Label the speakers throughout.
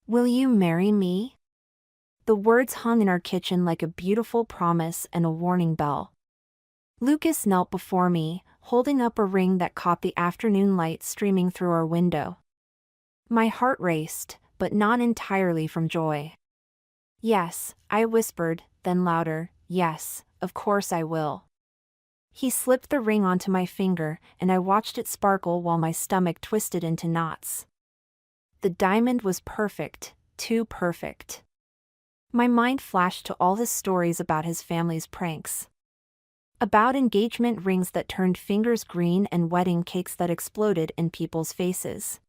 Speaker 1: Will you marry me? The words hung in our kitchen like a beautiful promise and a warning bell. Lucas knelt before me, holding up a ring that caught the afternoon light streaming through our window. My heart raced, but not entirely from joy. Yes, I whispered, then louder, yes, of course I will. He slipped the ring onto my finger, and I watched it sparkle while my stomach twisted into knots. The diamond was perfect, too perfect. My mind flashed to all his stories about his family's pranks. About engagement rings that turned fingers green and wedding cakes that exploded in people's faces.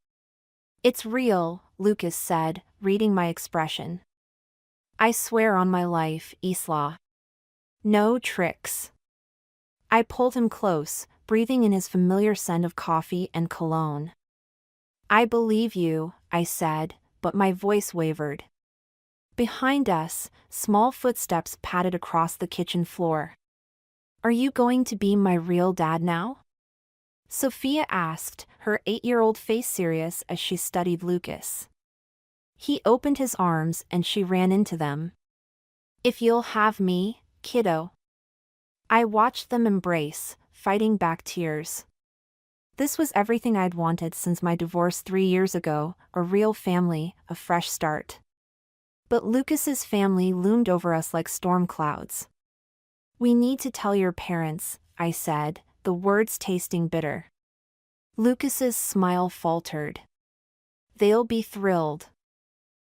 Speaker 1: It's real, Lucas said, reading my expression. I swear on my life, Isla. No tricks. I pulled him close, breathing in his familiar scent of coffee and cologne. I believe you, I said, but my voice wavered. Behind us, small footsteps padded across the kitchen floor. Are you going to be my real dad now? Sophia asked, her 8-year-old face serious as she studied Lucas. He opened his arms and she ran into them. If you'll have me, kiddo. I watched them embrace, fighting back tears. This was everything I'd wanted since my divorce 3 years ago, a real family, a fresh start. But Lucas's family loomed over us like storm clouds. We need to tell your parents, I said, the words tasting bitter. Lucas's smile faltered. They'll be thrilled.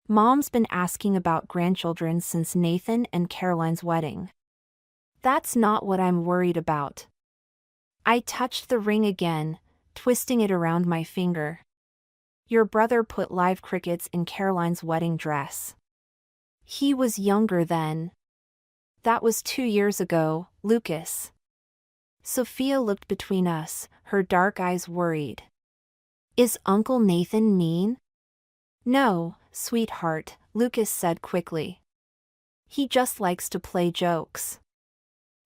Speaker 1: Mom's been asking about grandchildren since Nathan and Caroline's wedding. That's not what I'm worried about. I touched the ring again, twisting it around my finger. Your brother put live crickets in Caroline's wedding dress. He was younger then. That was 2 years ago, Lucas. Sophia looked between us, her dark eyes worried. Is Uncle Nathan mean? No, sweetheart, Lucas said quickly. He just likes to play jokes.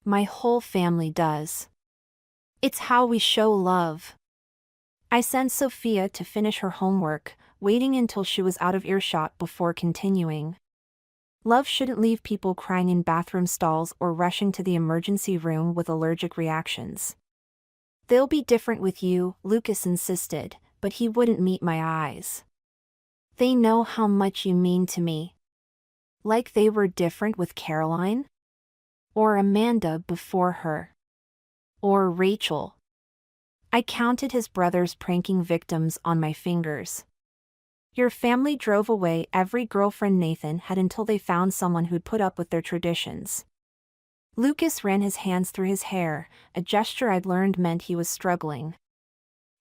Speaker 1: My whole family does. It's how we show love. I sent Sophia to finish her homework, waiting until she was out of earshot before continuing. Love shouldn't leave people crying in bathroom stalls or rushing to the emergency room with allergic reactions. They'll be different with you, Lucas insisted, but he wouldn't meet my eyes. They know how much you mean to me. Like they were different with Caroline? Or Amanda before her? Or Rachel? I counted his brothers pranking victims on my fingers. Your family drove away every girlfriend Nathan had until they found someone who'd put up with their traditions. Lucas ran his hands through his hair, a gesture I'd learned meant he was struggling.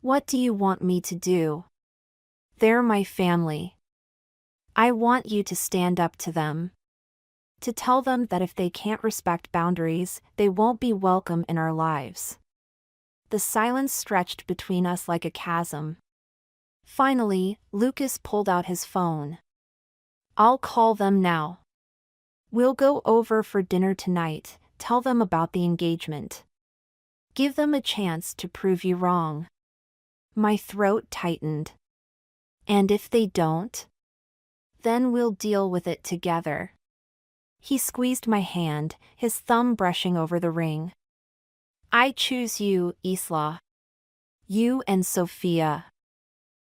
Speaker 1: What do you want me to do? They're my family. I want you to stand up to them. To tell them that if they can't respect boundaries, they won't be welcome in our lives. The silence stretched between us like a chasm. Finally, Lucas pulled out his phone. I'll call them now. We'll go over for dinner tonight, tell them about the engagement. Give them a chance to prove you wrong. My throat tightened. And if they don't? Then we'll deal with it together. He squeezed my hand, his thumb brushing over the ring. I choose you, Isla. You and Sophia.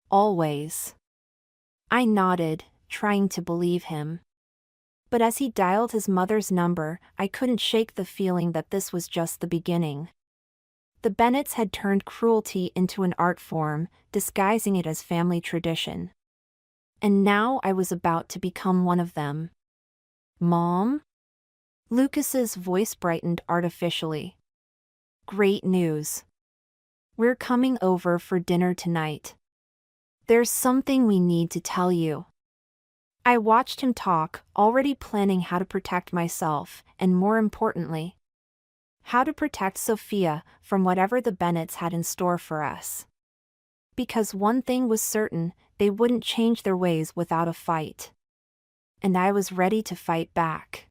Speaker 1: Always. I nodded, trying to believe him. But as he dialed his mother's number, I couldn't shake the feeling that this was just the beginning. The Bennetts had turned cruelty into an art form, disguising it as family tradition. And now I was about to become one of them. Mom? Lucas's voice brightened artificially. Great news. We're coming over for dinner tonight. There's something we need to tell you. I watched him talk, already planning how to protect myself, and more importantly, how to protect Sophia from whatever the Bennetts had in store for us. Because one thing was certain, they wouldn't change their ways without a fight. And I was ready to fight back.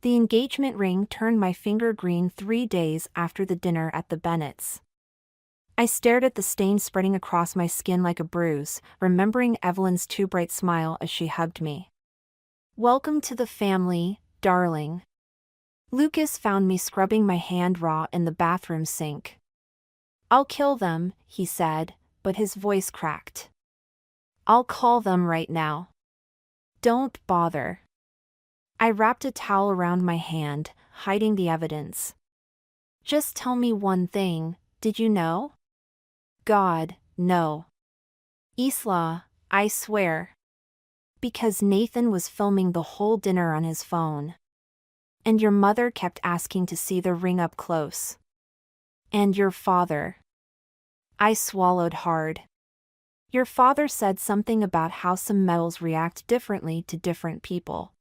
Speaker 1: The engagement ring turned my finger green 3 days after the dinner at the Bennetts. I stared at the stain spreading across my skin like a bruise, remembering Evelyn's too bright smile as she hugged me. "Welcome to the family, darling." Lucas found me scrubbing my hand raw in the bathroom sink. "I'll kill them," he said, but his voice cracked. "I'll call them right now." "Don't bother." I wrapped a towel around my hand, hiding the evidence. "Just tell me one thing, did you know?" "God, no." "Isla, I swear." "Because Nathan was filming the whole dinner on his phone. And your mother kept asking to see the ring up close. And your father." I swallowed hard. "Your father said something about how some metals react differently to different people."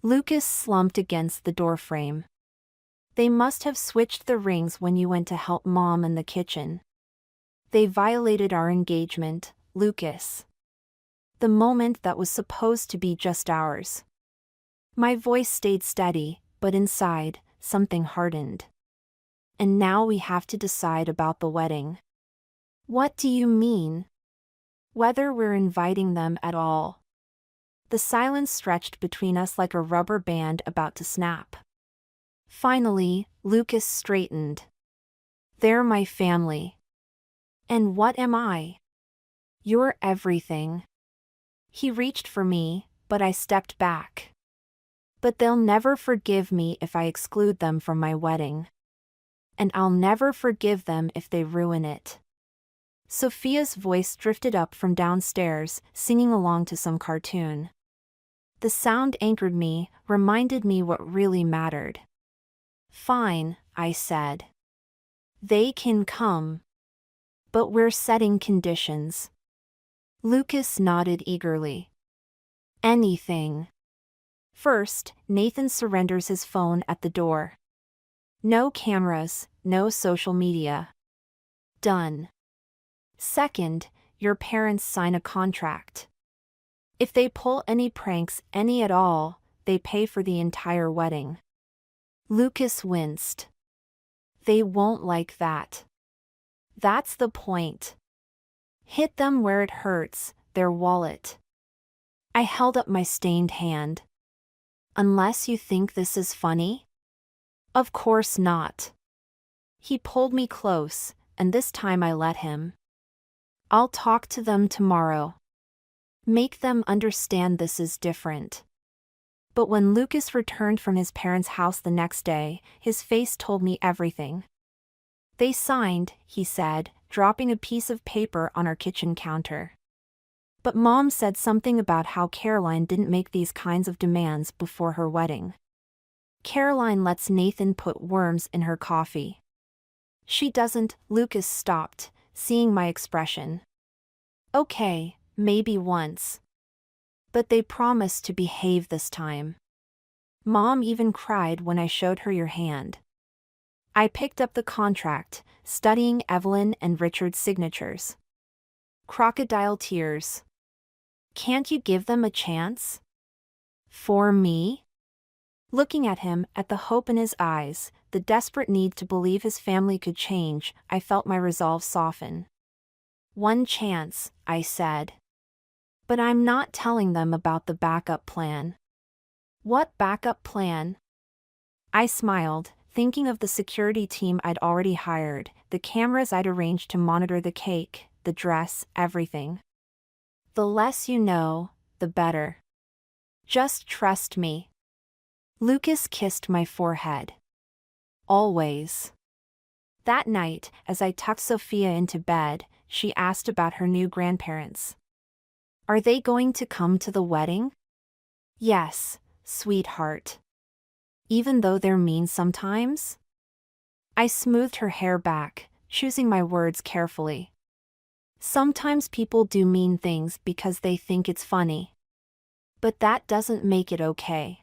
Speaker 1: Lucas slumped against the doorframe. "They must have switched the rings when you went to help Mom in the kitchen. They violated our engagement, Lucas. The moment that was supposed to be just ours." My voice stayed steady, but inside, something hardened. "And now we have to decide about the wedding." "What do you mean?" "Whether we're inviting them at all." The silence stretched between us like a rubber band about to snap. Finally, Lucas straightened. "They're my family." "And what am I?" "You're everything." He reached for me, but I stepped back. "But they'll never forgive me if I exclude them from my wedding. And I'll never forgive them if they ruin it." Sophia's voice drifted up from downstairs, singing along to some cartoon. The sound anchored me, reminded me what really mattered. "Fine," I said. "They can come. But we're setting conditions." Lucas nodded eagerly. "Anything." "First, Nathan surrenders his phone at the door. No cameras, no social media. Done. Second, your parents sign a contract. If they pull any pranks, any at all, they pay for the entire wedding." Lucas winced. "They won't like that." "That's the point. Hit them where it hurts, their wallet." I held up my stained hand. "Unless you think this is funny?" "Of course not." He pulled me close, and this time I let him. "I'll talk to them tomorrow. Make them understand this is different." But when Lucas returned from his parents' house the next day, his face told me everything. "They signed," he said, dropping a piece of paper on our kitchen counter. "But Mom said something about how Caroline didn't make these kinds of demands before her wedding. Caroline lets Nathan put worms in her coffee." "She doesn't." Lucas stopped, seeing my expression. "Okay, maybe once. But they promised to behave this time. Mom even cried when I showed her your hand." I picked up the contract, studying Evelyn and Richard's signatures. Crocodile tears. "Can't you give them a chance?" "For me?" Looking at him, at the hope in his eyes, the desperate need to believe his family could change, I felt my resolve soften. "One chance," I said. "But I'm not telling them about the backup plan." "What backup plan?" I smiled, thinking of the security team I'd already hired, the cameras I'd arranged to monitor the cake, the dress, everything. "The less you know, the better. Just trust me." Lucas kissed my forehead. "Always." That night, as I tucked Sophia into bed, she asked about her new grandparents. "Are they going to come to the wedding?" "Yes, sweetheart. Even though they're mean sometimes?" I smoothed her hair back, choosing my words carefully. "Sometimes people do mean things because they think it's funny. But that doesn't make it okay.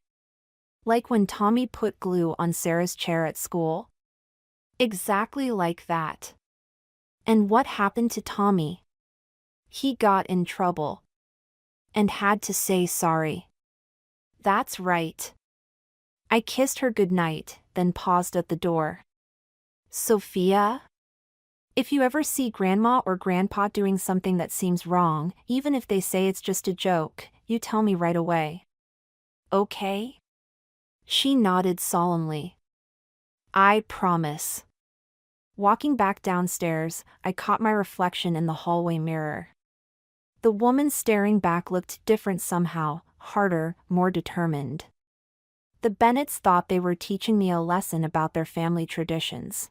Speaker 1: Like when Tommy put glue on Sarah's chair at school?" "Exactly like that." "And what happened to Tommy?" "He got in trouble. And had to say sorry." "That's right." I kissed her goodnight, then paused at the door. "Sophia?" If you ever see grandma or grandpa doing something that seems wrong, even if they say it's just a joke, you tell me right away. Okay? She nodded solemnly. I promise. Walking back downstairs, I caught my reflection in the hallway mirror. The woman staring back looked different somehow, harder, more determined. The Bennetts thought they were teaching me a lesson about their family traditions.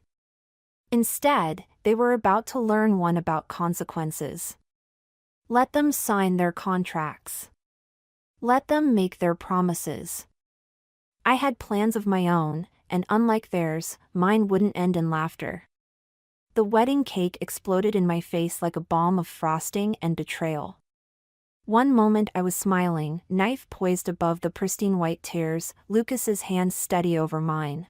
Speaker 1: Instead, they were about to learn one about consequences. Let them sign their contracts. Let them make their promises. I had plans of my own, and unlike theirs, mine wouldn't end in laughter. The wedding cake exploded in my face like a bomb of frosting and betrayal. One moment I was smiling, knife poised above the pristine white tears, Lucas's hands steady over mine.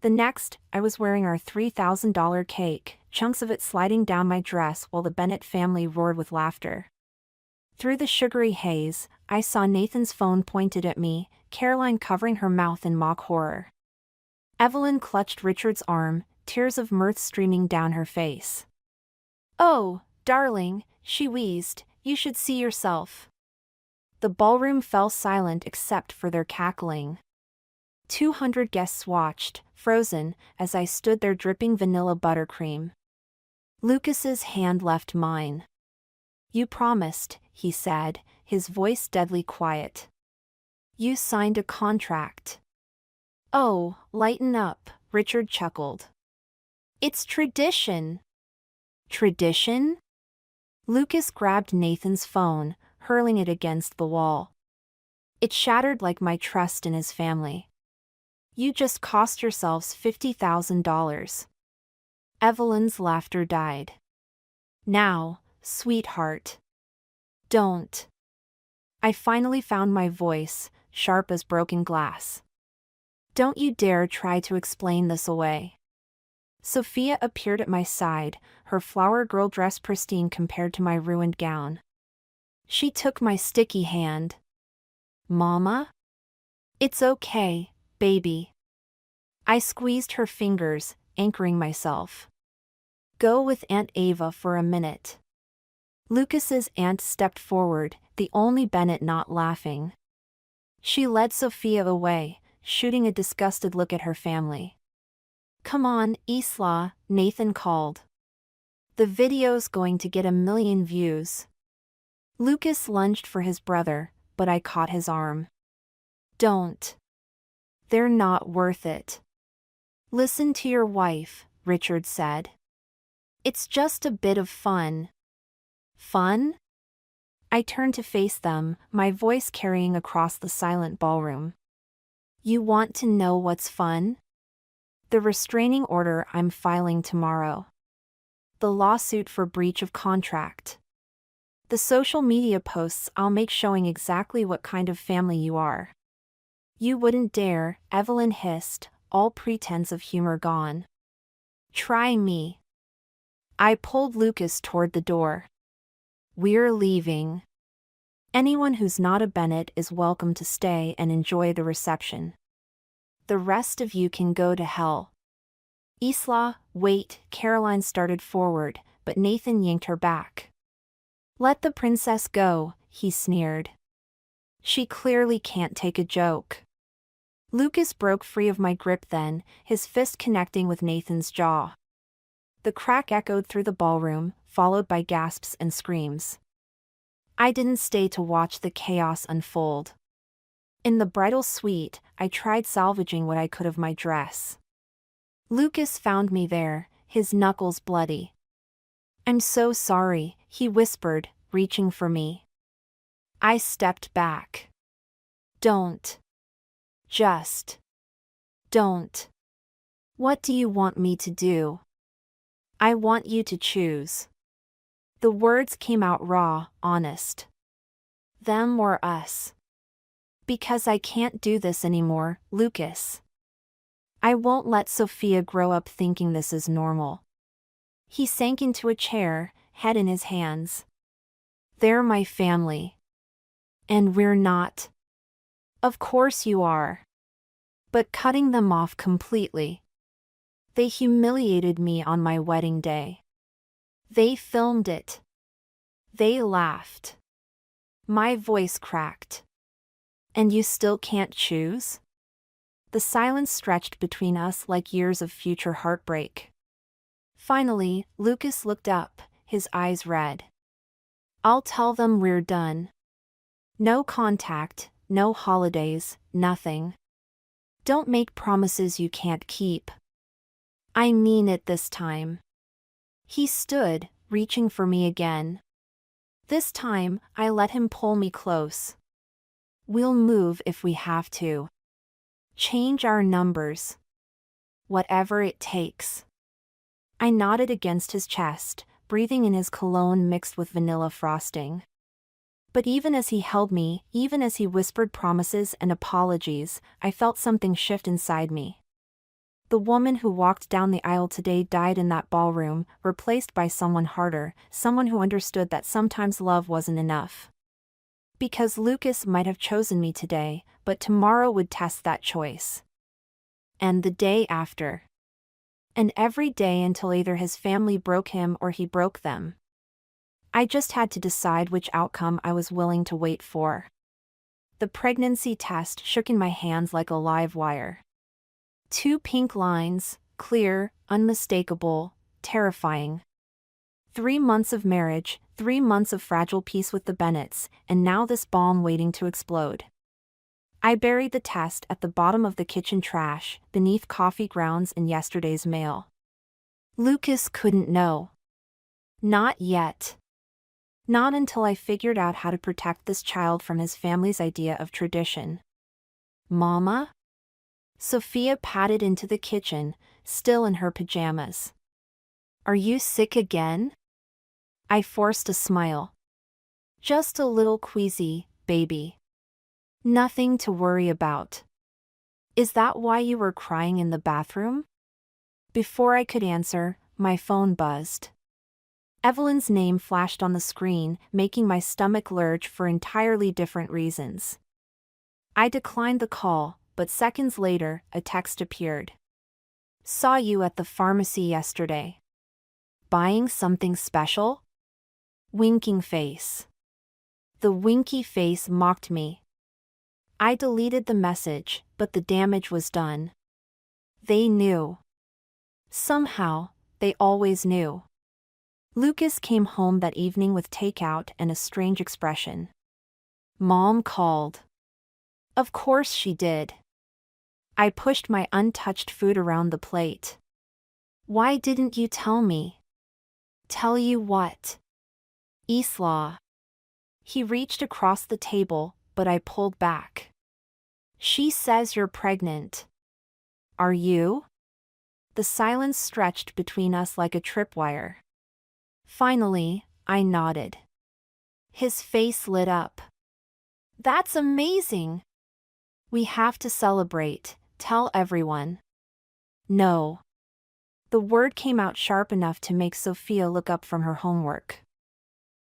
Speaker 1: The next, I was wearing our $3,000 cake, chunks of it sliding down my dress while the Bennett family roared with laughter. Through the sugary haze, I saw Nathan's phone pointed at me, Caroline covering her mouth in mock horror. Evelyn clutched Richard's arm, tears of mirth streaming down her face. "Oh, darling," she wheezed, "you should see yourself." The ballroom fell silent except for their cackling. 200 guests watched, frozen, as I stood there dripping vanilla buttercream. Lucas's hand left mine. "You promised," he said, his voice deadly quiet. "You signed a contract." "Oh, lighten up," Richard chuckled. "It's tradition." "Tradition?" Lucas grabbed Nathan's phone, hurling it against the wall. It shattered like my trust in his family. "You just cost yourselves $50,000. Evelyn's laughter died. "Now, sweetheart. Don't." I finally found my voice, sharp as broken glass. "Don't you dare try to explain this away." Sophia appeared at my side, her flower girl dress pristine compared to my ruined gown. She took my sticky hand. "Mama?" "It's okay, baby." I squeezed her fingers, anchoring myself. "Go with Aunt Ava for a minute." Lucas's aunt stepped forward, the only Bennett not laughing. She led Sophia away, shooting a disgusted look at her family. "Come on, Isla," Nathan called. "The video's going to get 1 million views." Lucas lunged for his brother, but I caught his arm. "Don't. They're not worth it." "Listen to your wife," Richard said. "It's just a bit of fun." "Fun?" I turned to face them, my voice carrying across the silent ballroom. "You want to know what's fun?" "The restraining order I'm filing tomorrow. The lawsuit for breach of contract. The social media posts I'll make showing exactly what kind of family you are." "You wouldn't dare," Evelyn hissed, all pretense of humor gone. "Try me." I pulled Lucas toward the door. "We're leaving. Anyone who's not a Bennett is welcome to stay and enjoy the reception. The rest of you can go to hell." "Isla, wait," Caroline started forward, but Nathan yanked her back. "Let the princess go," he sneered. "She clearly can't take a joke." Lucas broke free of my grip then, his fist connecting with Nathan's jaw. The crack echoed through the ballroom, followed by gasps and screams. I didn't stay to watch the chaos unfold. In the bridal suite, I tried salvaging what I could of my dress. Lucas found me there, his knuckles bloody. "I'm so sorry," he whispered, reaching for me. I stepped back. "Don't. Just. Don't. What do you want me to do?" "I want you to choose." The words came out raw, honest. "Them or us." "Because I can't do this anymore, Lucas. I won't let Sophia grow up thinking this is normal." He sank into a chair, head in his hands. "They're my family. And we're not." "Of course you are. But cutting them off completely. They humiliated me on my wedding day. They filmed it. They laughed. My voice cracked. And you still can't choose? The silence stretched between us like years of future heartbreak. Finally, Lucas looked up, his eyes red. I'll tell them we're done. No contact, no holidays, nothing. Don't make promises you can't keep. I mean it this time. He stood, reaching for me again. This time, I let him pull me close. We'll move if we have to. Change our numbers. Whatever it takes. I nodded against his chest, breathing in his cologne mixed with vanilla frosting. But even as he held me, even as he whispered promises and apologies, I felt something shift inside me. The woman who walked down the aisle today died in that ballroom, replaced by someone harder, someone who understood that sometimes love wasn't enough. Because Lucas might have chosen me today, but tomorrow would test that choice. And the day after. And every day until either his family broke him or he broke them. I just had to decide which outcome I was willing to wait for. The pregnancy test shook in my hands like a live wire. 2 pink lines, clear, unmistakable, terrifying. 3 months of marriage, 3 months of fragile peace with the Bennetts, and now this bomb waiting to explode. I buried the test at the bottom of the kitchen trash, beneath coffee grounds and yesterday's mail. Lucas couldn't know. Not yet. Not until I figured out how to protect this child from his family's idea of tradition. Mama? Sophia padded into the kitchen, still in her pajamas. Are you sick again? I forced a smile. Just a little queasy, baby. Nothing to worry about. Is that why you were crying in the bathroom? Before I could answer, my phone buzzed. Evelyn's name flashed on the screen, making my stomach lurch for entirely different reasons. I declined the call, but seconds later, a text appeared. Saw you at the pharmacy yesterday. Buying something special? Winking face. The winky face mocked me. I deleted the message, but the damage was done. They knew. Somehow, they always knew. Lucas came home that evening with takeout and a strange expression. Mom called. Of course she did. I pushed my untouched food around the plate. Why didn't you tell me? Tell you what? Isla. He reached across the table, but I pulled back. She says you're pregnant. Are you? The silence stretched between us like a tripwire. Finally, I nodded. His face lit up. That's amazing! We have to celebrate, tell everyone. No. The word came out sharp enough to make Sophia look up from her homework.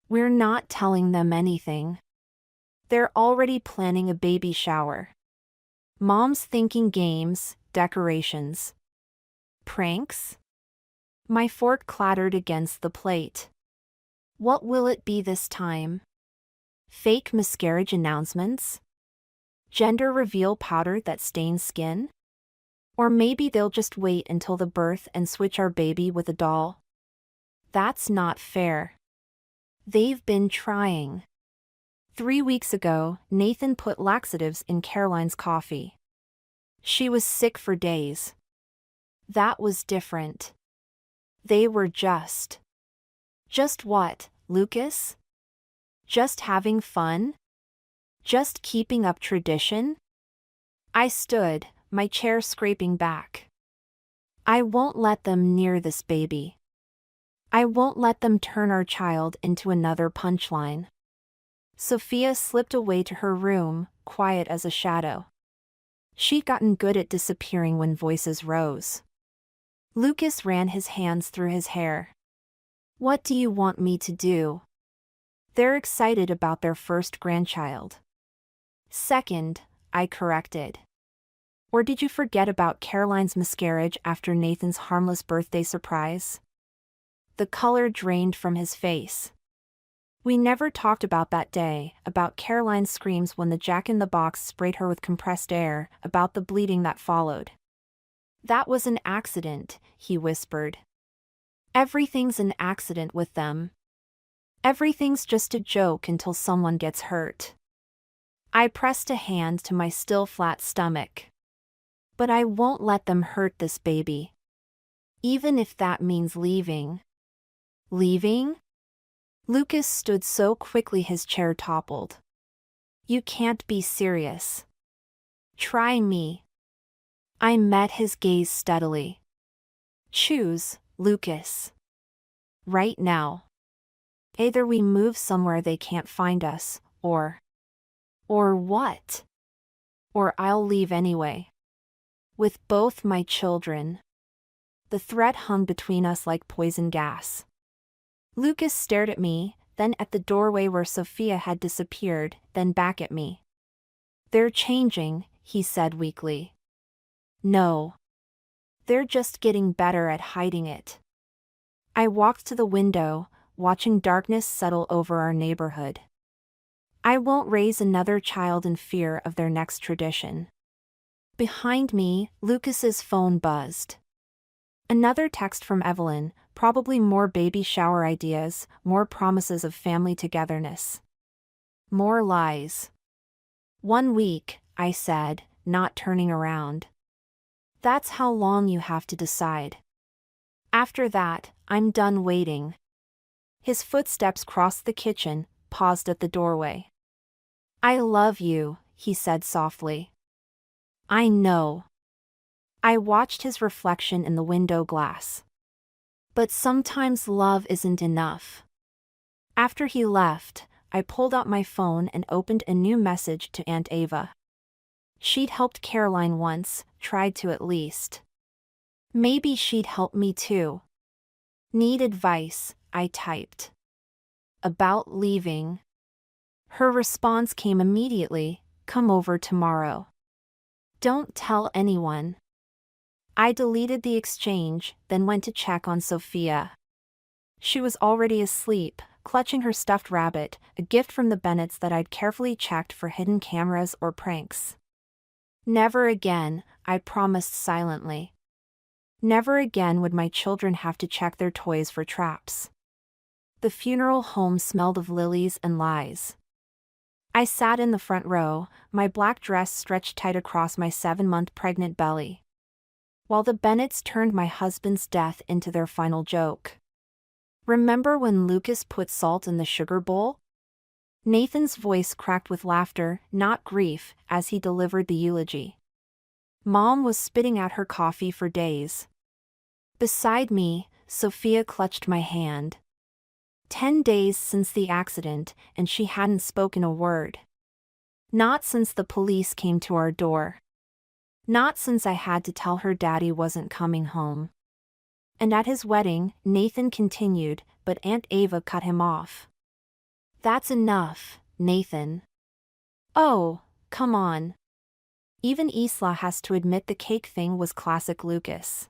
Speaker 1: We're not telling them anything. They're already planning a baby shower. Mom's thinking games, decorations. Pranks? My fork clattered against the plate. What will it be this time? Fake miscarriage announcements? Gender reveal powder that stains skin? Or maybe they'll just wait until the birth and switch our baby with a doll? That's not fair. They've been trying. 3 weeks ago, Nathan put laxatives in Caroline's coffee. She was sick for days. That was different. They were just. Just what, Lucas? Just having fun? Just keeping up tradition? I stood, my chair scraping back. I won't let them near this baby. I won't let them turn our child into another punchline. Sophia slipped away to her room, quiet as a shadow. She'd gotten good at disappearing when voices rose. Lucas ran his hands through his hair. What do you want me to do? They're excited about their first grandchild. Second, I corrected. Or did you forget about Caroline's miscarriage after Nathan's harmless birthday surprise? The color drained from his face. We never talked about that day, about Caroline's screams when the jack-in-the-box sprayed her with compressed air, about the bleeding that followed. "That was an accident," he whispered. "Everything's an accident with them. Everything's just a joke until someone gets hurt." I pressed a hand to my still flat stomach. "But I won't let them hurt this baby. Even if that means leaving." "Leaving?" Lucas stood so quickly his chair toppled. "You can't be serious. Try me." I met his gaze steadily. "Choose, Lucas. Right now. Either we move somewhere they can't find us, or what? Or I'll leave anyway. With both my children." The threat hung between us like poison gas. Lucas stared at me, then at the doorway where Sophia had disappeared, then back at me. "They're changing," he said weakly. "No. They're just getting better at hiding it." I walked to the window, watching darkness settle over our neighborhood. I won't raise another child in fear of their next tradition. Behind me, Lucas's phone buzzed. Another text from Evelyn, probably more baby shower ideas, more promises of family togetherness. More lies. 1 week, I said, not turning around. "That's how long you have to decide. After that, I'm done waiting." His footsteps crossed the kitchen, paused at the doorway. "I love you," he said softly. "I know." I watched his reflection in the window glass. But sometimes love isn't enough. After he left, I pulled out my phone and opened a new message to Aunt Ava. She'd helped Caroline once, tried to at least. Maybe she'd help me too. "Need advice," I typed. "About leaving." Her response came immediately, "Come over tomorrow. Don't tell anyone." I deleted the exchange, then went to check on Sophia. She was already asleep, clutching her stuffed rabbit, a gift from the Bennetts that I'd carefully checked for hidden cameras or pranks. Never again, I promised silently. Never again would my children have to check their toys for traps. The funeral home smelled of lilies and lies. I sat in the front row, my black dress stretched tight across my 7-month pregnant belly, while the Bennetts turned my husband's death into their final joke. "Remember when Lucas put salt in the sugar bowl?" Nathan's voice cracked with laughter, not grief, as he delivered the eulogy. Mom was spitting out her coffee for days. Beside me, Sophia clutched my hand. 10 days since the accident, and she hadn't spoken a word. Not since the police came to our door. Not since I had to tell her Daddy wasn't coming home. And at his wedding, Nathan continued, but Aunt Ava cut him off. "That's enough, Nathan." "Oh, come on." Even Isla has to admit the cake thing was classic Lucas.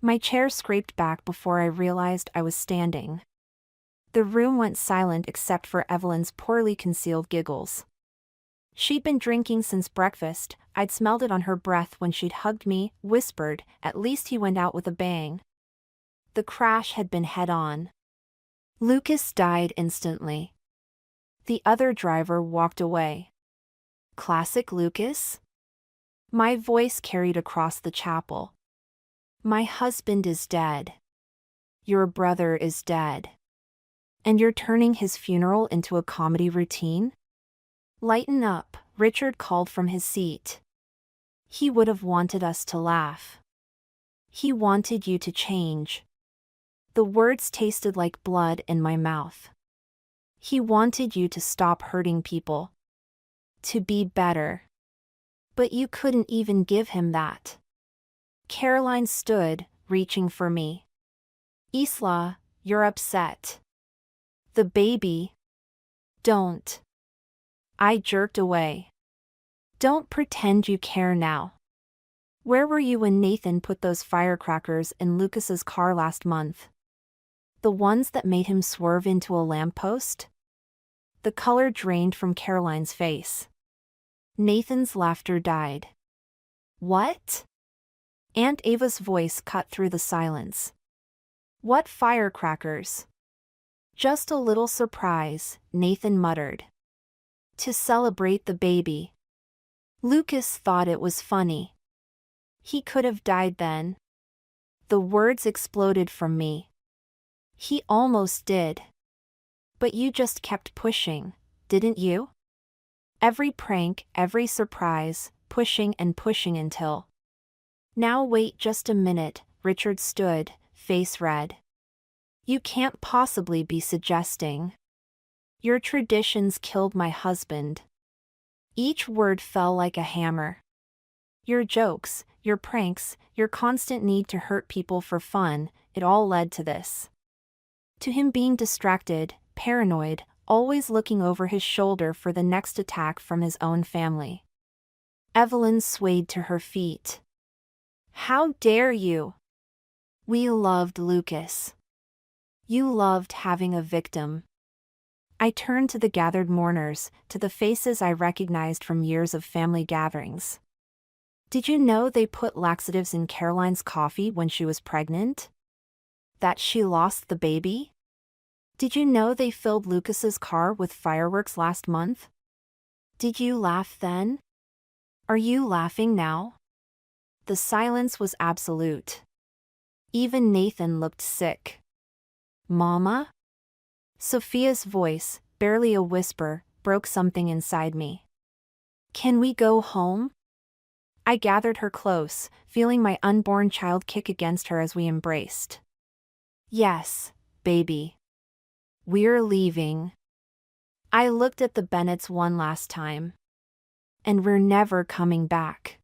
Speaker 1: My chair scraped back before I realized I was standing. The room went silent except for Evelyn's poorly concealed giggles. She'd been drinking since breakfast, I'd smelled it on her breath when she'd hugged me, whispered, "At least he went out with a bang." The crash had been head-on. Lucas died instantly. The other driver walked away. Classic Lucas? My voice carried across the chapel. "My husband is dead. Your brother is dead. And you're turning his funeral into a comedy routine?" "Lighten up," Richard called from his seat. "He would have wanted us to laugh. He wanted you to change." The words tasted like blood in my mouth. "He wanted you to stop hurting people. To be better. But you couldn't even give him that." Caroline stood, reaching for me. "Isla, you're upset. The baby. Don't." I jerked away. "Don't pretend you care now. Where were you when Nathan put those firecrackers in Lucas's car last month?" The ones that made him swerve into a lamppost? The color drained from Caroline's face. Nathan's laughter died. What? Aunt Ava's voice cut through the silence. What firecrackers? Just a little surprise, Nathan muttered. To celebrate the baby. Lucas thought it was funny. He could have died then. The words exploded from me. He almost did. But you just kept pushing, didn't you? Every prank, every surprise, pushing and pushing until... Now wait just a minute, Richard stood, face red. You can't possibly be suggesting. Your traditions killed my husband. Each word fell like a hammer. Your jokes, your pranks, your constant need to hurt people for fun, it all led to this. To him being distracted, paranoid, always looking over his shoulder for the next attack from his own family. Evelyn swayed to her feet. How dare you? We loved Lucas. You loved having a victim. I turned to the gathered mourners, to the faces I recognized from years of family gatherings. Did you know they put laxatives in Caroline's coffee when she was pregnant? That she lost the baby? Did you know they filled Lucas's car with fireworks last month? Did you laugh then? Are you laughing now? The silence was absolute. Even Nathan looked sick. Mama? Sophia's voice, barely a whisper, broke something inside me. Can we go home? I gathered her close, feeling my unborn child kick against her as we embraced. Yes, baby. We're leaving. I looked at the Bennetts one last time. And we're never coming back.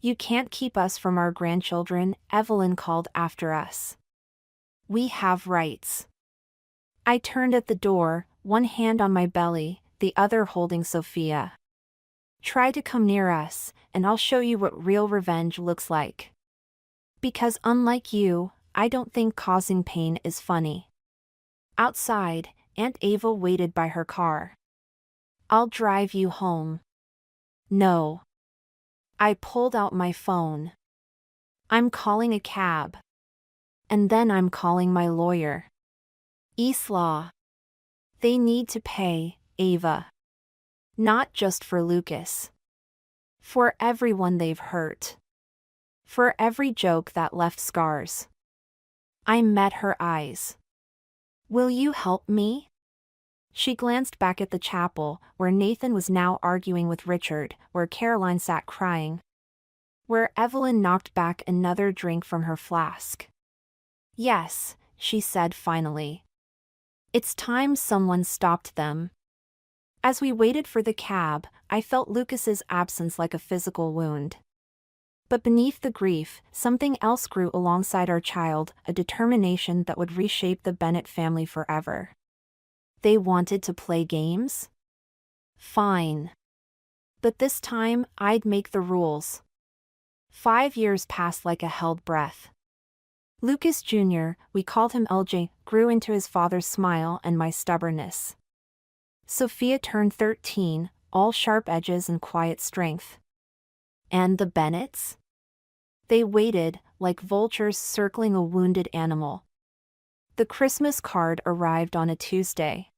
Speaker 1: You can't keep us from our grandchildren, Evelyn called after us. We have rights. I turned at the door, one hand on my belly, the other holding Sophia. Try to come near us, and I'll show you what real revenge looks like. Because unlike you, I don't think causing pain is funny. Outside, Aunt Ava waited by her car. I'll drive you home. No. I pulled out my phone. I'm calling a cab. And then I'm calling my lawyer. East Law. They need to pay, Ava. Not just for Lucas. For everyone they've hurt. For every joke that left scars. I met her eyes. Will you help me? She glanced back at the chapel, where Nathan was now arguing with Richard, where Caroline sat crying. Where Evelyn knocked back another drink from her flask. Yes, she said finally. It's time someone stopped them. As we waited for the cab, I felt Lucas's absence like a physical wound. But beneath the grief, something else grew alongside our child, a determination that would reshape the Bennett family forever. They wanted to play games? Fine. But this time, I'd make the rules. 5 years passed like a held breath. Lucas Jr., we called him LJ, grew into his father's smile and my stubbornness. Sophia turned 13, all sharp edges and quiet strength. And the Bennetts? They waited, like vultures circling a wounded animal. The Christmas card arrived on a Tuesday.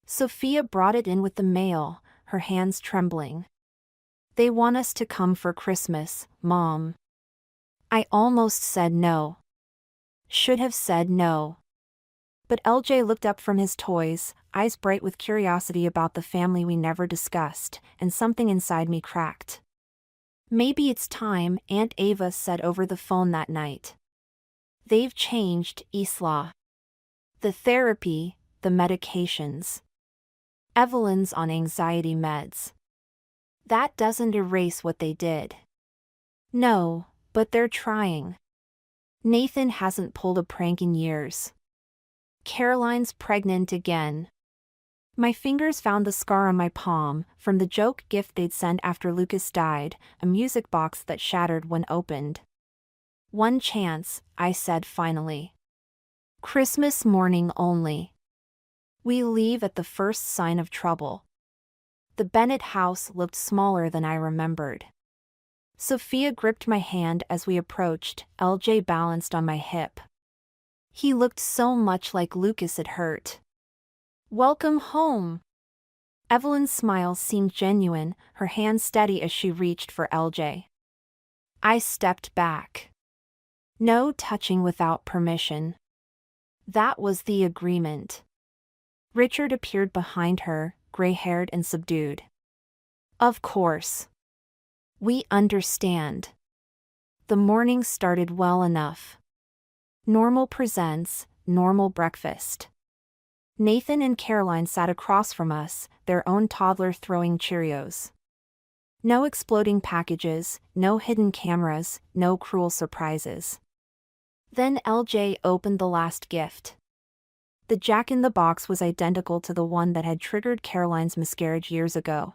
Speaker 1: Sophia brought it in with the mail, her hands trembling. They want us to come for Christmas, Mom. I almost said no. Should have said no. But LJ looked up from his toys, eyes bright with curiosity about the family we never discussed, and something inside me cracked. Maybe it's time, Aunt Ava said over the phone that night. They've changed, Isla. The therapy, the medications. Evelyn's on anxiety meds. That doesn't erase what they did. No, but they're trying. Nathan hasn't pulled a prank in years. Caroline's pregnant again. My fingers found the scar on my palm, from the joke gift they'd sent after Lucas died, a music box that shattered when opened. One chance, I said finally. Christmas morning only. We leave at the first sign of trouble. The Bennett house looked smaller than I remembered. Sophia gripped my hand as we approached, LJ balanced on my hip. He looked so much like Lucas it hurt. Welcome home. Evelyn's smile seemed genuine, her hand steady as she reached for LJ. I stepped back. No touching without permission. That was the agreement. Richard appeared behind her, gray-haired and subdued. Of course. We understand. The morning started well enough. Normal presents, normal breakfast. Nathan and Caroline sat across from us, their own toddler throwing Cheerios. No exploding packages, no hidden cameras, no cruel surprises. Then LJ opened the last gift. The Jack-in-the-Box was identical to the one that had triggered Caroline's miscarriage years ago.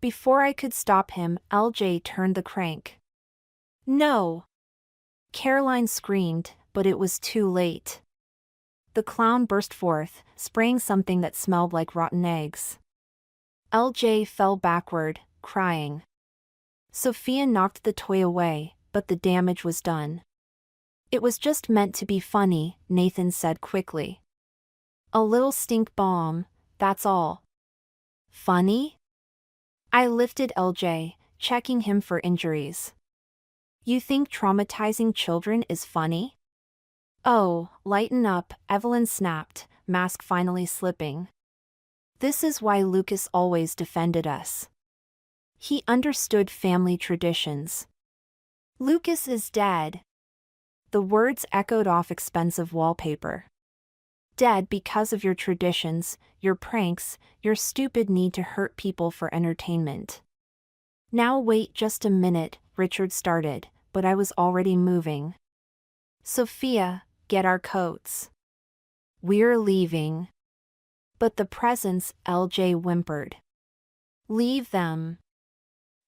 Speaker 1: Before I could stop him, LJ turned the crank. No! Caroline screamed, but it was too late. The clown burst forth, spraying something that smelled like rotten eggs. LJ fell backward, crying. Sophia knocked the toy away, but the damage was done. It was just meant to be funny, Nathan said quickly. A little stink bomb, that's all. Funny? I lifted LJ, checking him for injuries. You think traumatizing children is funny? Oh, lighten up, Evelyn snapped, mask finally slipping. This is why Lucas always defended us. He understood family traditions. Lucas is dead. The words echoed off expensive wallpaper. Dead because of your traditions, your pranks, your stupid need to hurt people for entertainment. Now wait just a minute, Richard started, but I was already moving. Sophia, get our coats. We're leaving. But the presents, LJ whimpered. Leave them.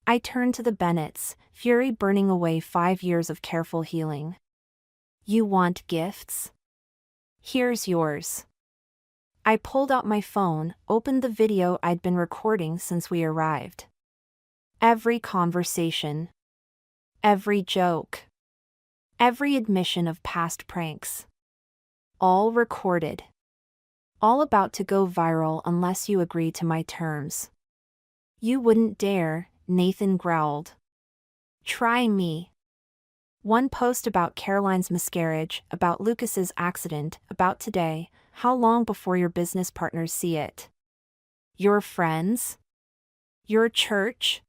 Speaker 1: I turned to the Bennetts, fury burning away 5 years of careful healing. You want gifts? Here's yours. I pulled out my phone, opened the video I'd been recording since we arrived. Every conversation. Every joke. Every admission of past pranks. All recorded. All about to go viral unless you agree to my terms. You wouldn't dare, Nathan growled. Try me. One post about Caroline's miscarriage, about Lucas's accident, about today, how long before your business partners see it? Your friends? Your church?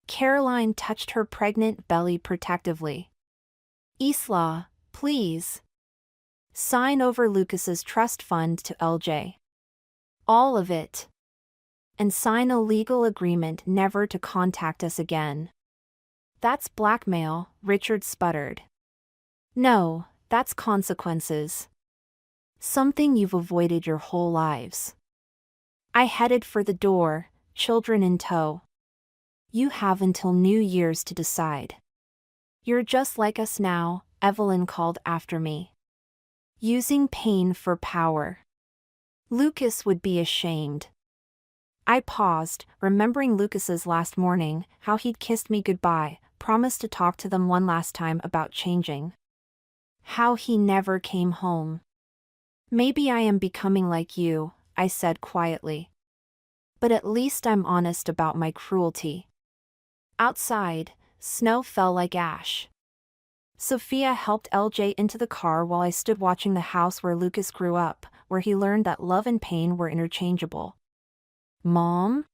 Speaker 1: Caroline touched her pregnant belly protectively. Isla, please. Sign over Lucas's trust fund to LJ. All of it. And sign a legal agreement never to contact us again. That's blackmail, Richard sputtered. No, that's consequences. Something you've avoided your whole lives. I headed for the door, children in tow. You have until New Year's to decide. You're just like us now, Evelyn called after me. Using pain for power. Lucas would be ashamed. I paused, remembering Lucas's last morning, how he'd kissed me goodbye, promised to talk to them one last time about changing. How he never came home. Maybe I am becoming like you, I said quietly. But at least I'm honest about my cruelty. Outside, snow fell like ash. Sophia helped LJ into the car while I stood watching the house where Lucas grew up, where he learned that love and pain were interchangeable. Mom?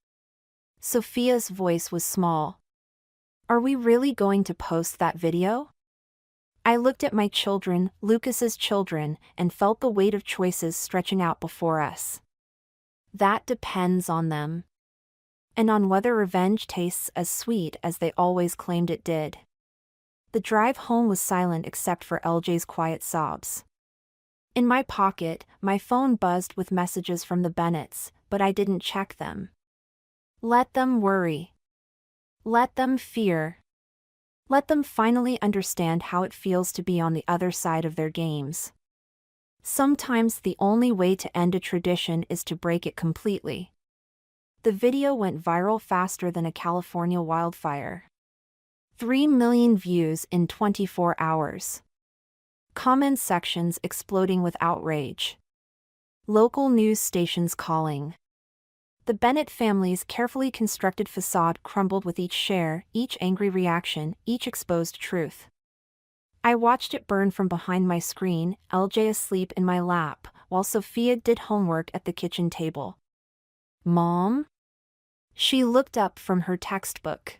Speaker 1: Sophia's voice was small. Are we really going to post that video? I looked at my children, Lucas's children, and felt the weight of choices stretching out before us. That depends on them. And on whether revenge tastes as sweet as they always claimed it did. The drive home was silent except for LJ's quiet sobs. In my pocket, my phone buzzed with messages from the Bennetts, but I didn't check them. Let them worry. Let them fear. Let them finally understand how it feels to be on the other side of their games. Sometimes the only way to end a tradition is to break it completely. The video went viral faster than a California wildfire. 3 million views in 24 hours. Comment sections exploding with outrage. Local news stations calling. The Bennett family's carefully constructed facade crumbled with each share, each angry reaction, each exposed truth. I watched it burn from behind my screen, LJ asleep in my lap, while Sophia did homework at the kitchen table. Mom? She looked up from her textbook.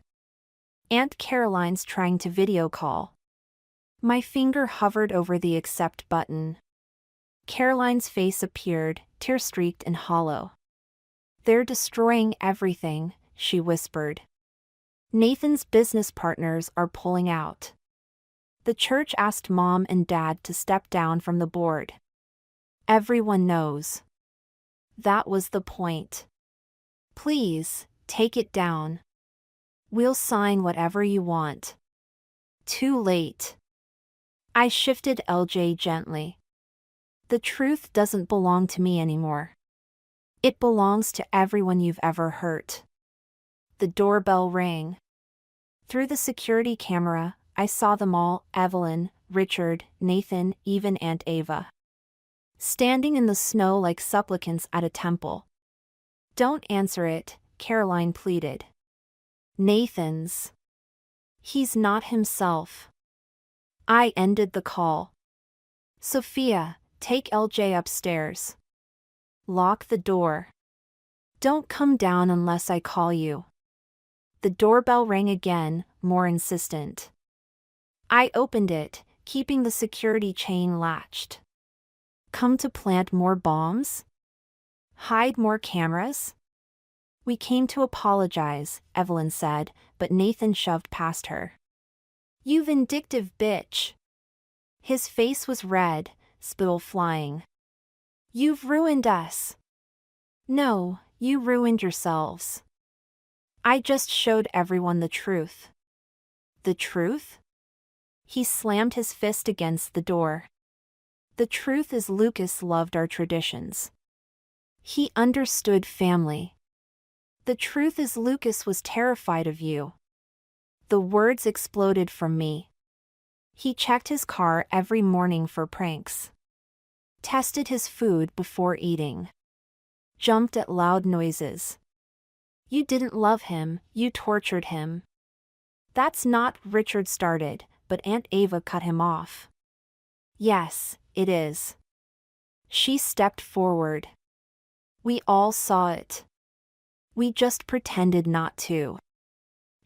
Speaker 1: Aunt Caroline's trying to video call. My finger hovered over the accept button. Caroline's face appeared, tear-streaked and hollow. They're destroying everything, she whispered. Nathan's business partners are pulling out. The church asked Mom and Dad to step down from the board. Everyone knows. That was the point. Please, take it down. We'll sign whatever you want. Too late. I shifted LJ gently. The truth doesn't belong to me anymore. It belongs to everyone you've ever hurt. The doorbell rang. Through the security camera, I saw them all, Evelyn, Richard, Nathan, even Aunt Ava. Standing in the snow like supplicants at a temple. Don't answer it, Caroline pleaded. Nathan's. He's not himself. I ended the call. Sophia, take LJ upstairs. Lock the door. Don't come down unless I call you. The doorbell rang again, more insistent. I opened it, keeping the security chain latched. Come to plant more bombs? Hide more cameras? We came to apologize, Evelyn said, but Nathan shoved past her. You vindictive bitch. His face was red, spittle flying. You've ruined us. No, you ruined yourselves. I just showed everyone the truth. The truth? He slammed his fist against the door. The truth is Lucas loved our traditions. He understood family. The truth is Lucas was terrified of you. The words exploded from me. He checked his car every morning for pranks. Tested his food before eating. Jumped at loud noises. You didn't love him, you tortured him. That's not, Richard started, but Aunt Ava cut him off. Yes, it is. She stepped forward. We all saw it. We just pretended not to.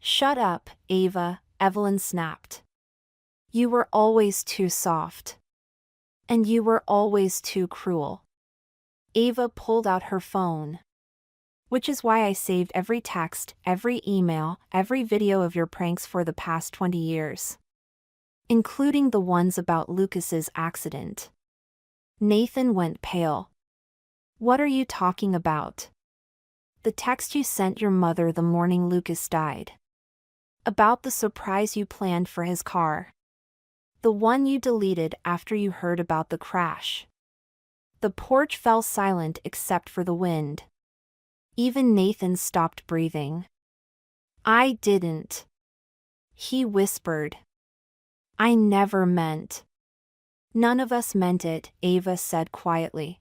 Speaker 1: Shut up, Ava, Evelyn snapped. You were always too soft. And you were always too cruel. Ava pulled out her phone. Which is why I saved every text, every email, every video of your pranks for the past 20 years. Including the ones about Lucas's accident. Nathan went pale. What are you talking about? The text you sent your mother the morning Lucas died. About the surprise you planned for his car. The one you deleted after you heard about the crash. The porch fell silent except for the wind. Even Nathan stopped breathing. I didn't. He whispered. I never meant. None of us meant it, Ava said quietly.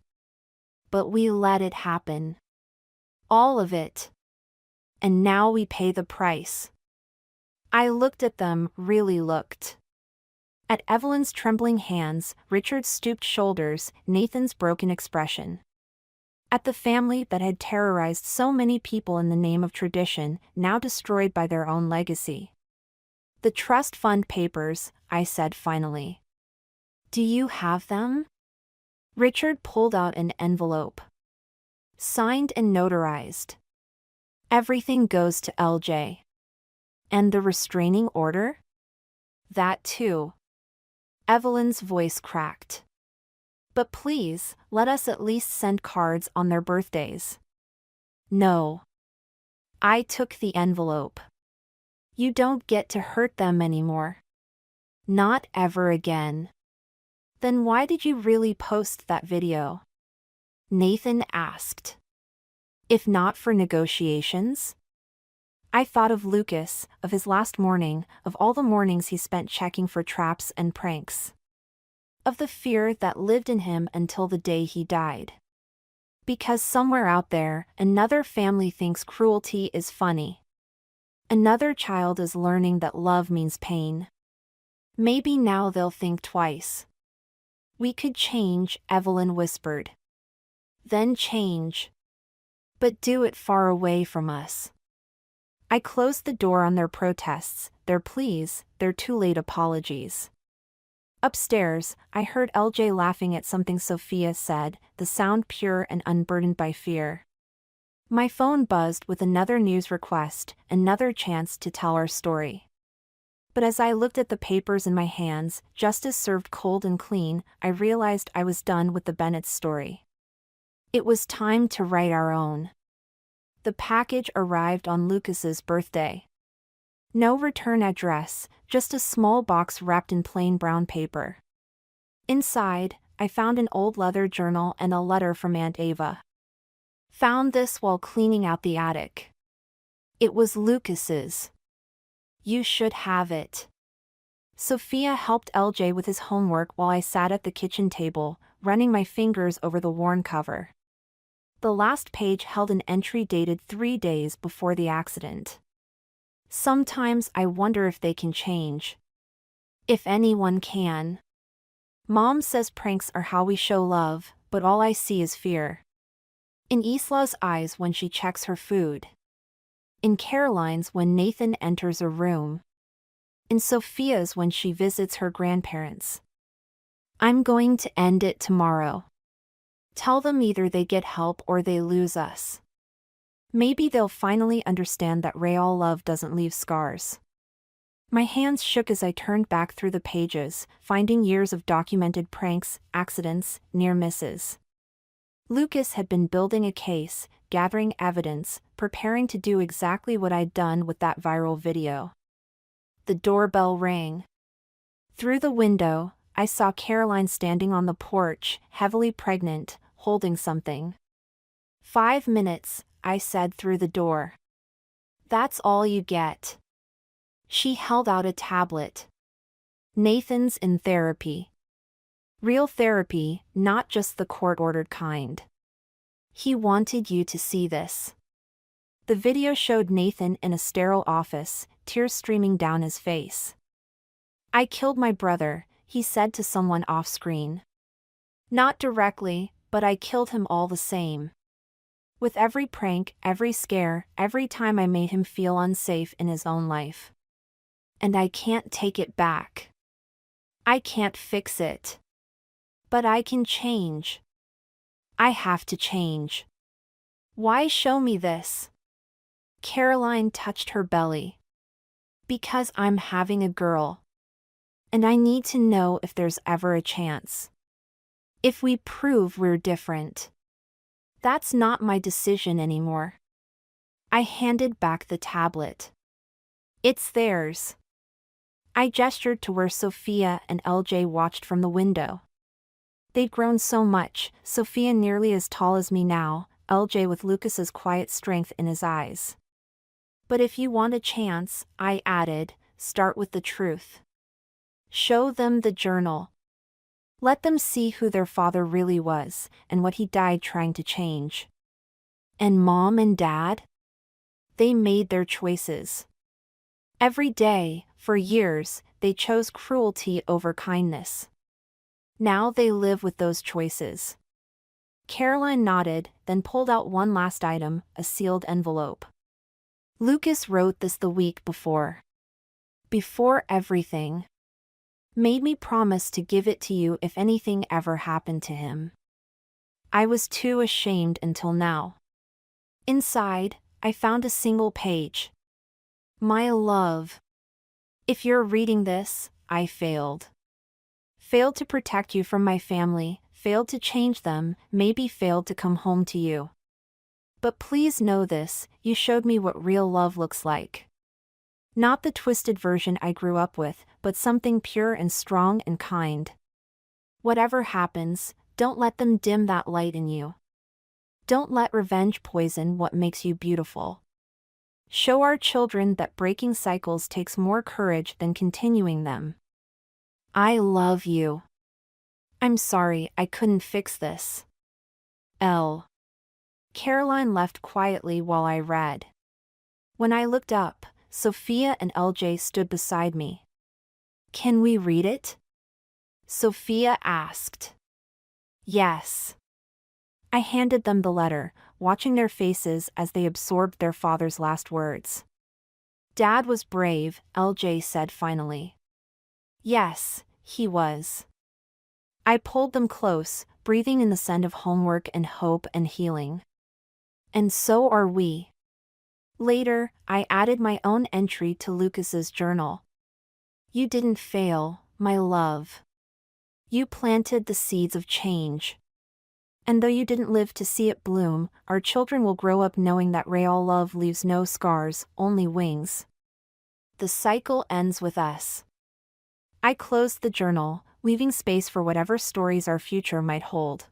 Speaker 1: But we let it happen. All of it. And now we pay the price. I looked at them, really looked. At Evelyn's trembling hands, Richard's stooped shoulders, Nathan's broken expression. At the family that had terrorized so many people in the name of tradition, now destroyed by their own legacy. The trust fund papers, I said finally. Do you have them? Richard pulled out an envelope. Signed and notarized. Everything goes to LJ. And the restraining order? That too. Evelyn's voice cracked. But please, let us at least send cards on their birthdays. No. I took the envelope. You don't get to hurt them anymore. Not ever again. Then why did you really post that video? Nathan asked. If not for negotiations? I thought of Lucas, of his last morning, of all the mornings he spent checking for traps and pranks. Of the fear that lived in him until the day he died. Because somewhere out there, another family thinks cruelty is funny. Another child is learning that love means pain. Maybe now they'll think twice. We could change, Evelyn whispered. Then change. But do it far away from us. I closed the door on their protests, their pleas, their too late apologies. Upstairs, I heard LJ laughing at something Sophia said, the sound pure and unburdened by fear. My phone buzzed with another news request, another chance to tell our story. But as I looked at the papers in my hands, justice served cold and clean, I realized I was done with the Bennett's story. It was time to write our own. The package arrived on Lucas's birthday. No return address, just a small box wrapped in plain brown paper. Inside, I found an old leather journal and a letter from Aunt Ava. Found this while cleaning out the attic. It was Lucas's. You should have it. Sophia helped LJ with his homework while I sat at the kitchen table, running my fingers over the worn cover. The last page held an entry dated 3 days before the accident. Sometimes I wonder if they can change. If anyone can. Mom says pranks are how we show love, but all I see is fear. In Isla's eyes when she checks her food. In Caroline's when Nathan enters a room. In Sophia's when she visits her grandparents. I'm going to end it tomorrow. Tell them either they get help or they lose us. Maybe they'll finally understand that real love doesn't leave scars. My hands shook as I turned back through the pages, finding years of documented pranks, accidents, near misses. Lucas had been building a case, gathering evidence, preparing to do exactly what I'd done with that viral video. The doorbell rang. Through the window, I saw Caroline standing on the porch, heavily pregnant, holding something. 5 minutes, I said through the door. That's all you get. She held out a tablet. Nathan's in therapy. Real therapy, not just the court-ordered kind. He wanted you to see this. The video showed Nathan in a sterile office, tears streaming down his face. I killed my brother, he said to someone off-screen. Not directly, but I killed him all the same. With every prank, every scare, every time I made him feel unsafe in his own life. And I can't take it back. I can't fix it. But I can change. I have to change. Why show me this? Caroline touched her belly. Because I'm having a girl. And I need to know if there's ever a chance. If we prove we're different. That's not my decision anymore. I handed back the tablet. It's theirs. I gestured to where Sophia and LJ watched from the window. They'd grown so much, Sophia nearly as tall as me now, LJ with Lucas's quiet strength in his eyes. But if you want a chance, I added, start with the truth. Show them the journal. Let them see who their father really was, and what he died trying to change. And Mom and Dad? They made their choices. Every day, for years, they chose cruelty over kindness. Now they live with those choices. Caroline nodded, then pulled out one last item, a sealed envelope. Lucas wrote this the week before. Before everything. Made me promise to give it to you if anything ever happened to him. I was too ashamed until now. Inside, I found a single page. My love. If you're reading this, I failed. Failed to protect you from my family, failed to change them, maybe failed to come home to you. But please know this, you showed me what real love looks like. Not the twisted version I grew up with, but something pure and strong and kind. Whatever happens, don't let them dim that light in you. Don't let revenge poison what makes you beautiful. Show our children that breaking cycles takes more courage than continuing them. I love you. I'm sorry I couldn't fix this. L. Caroline left quietly while I read. When I looked up, Sophia and LJ stood beside me. Can we read it? Sophia asked. Yes. I handed them the letter, watching their faces as they absorbed their father's last words. Dad was brave, LJ said finally. Yes, he was. I pulled them close, breathing in the scent of homework and hope and healing. And so are we. Later, I added my own entry to Lucas's journal. You didn't fail, my love. You planted the seeds of change. And though you didn't live to see it bloom, our children will grow up knowing that real love leaves no scars, only wings. The cycle ends with us. I closed the journal, leaving space for whatever stories our future might hold.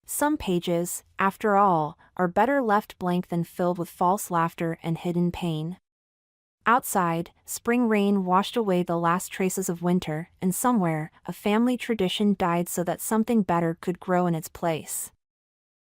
Speaker 1: Some pages, after all, are better left blank than filled with false laughter and hidden pain. Outside, spring rain washed away the last traces of winter, and somewhere, a family tradition died so that something better could grow in its place.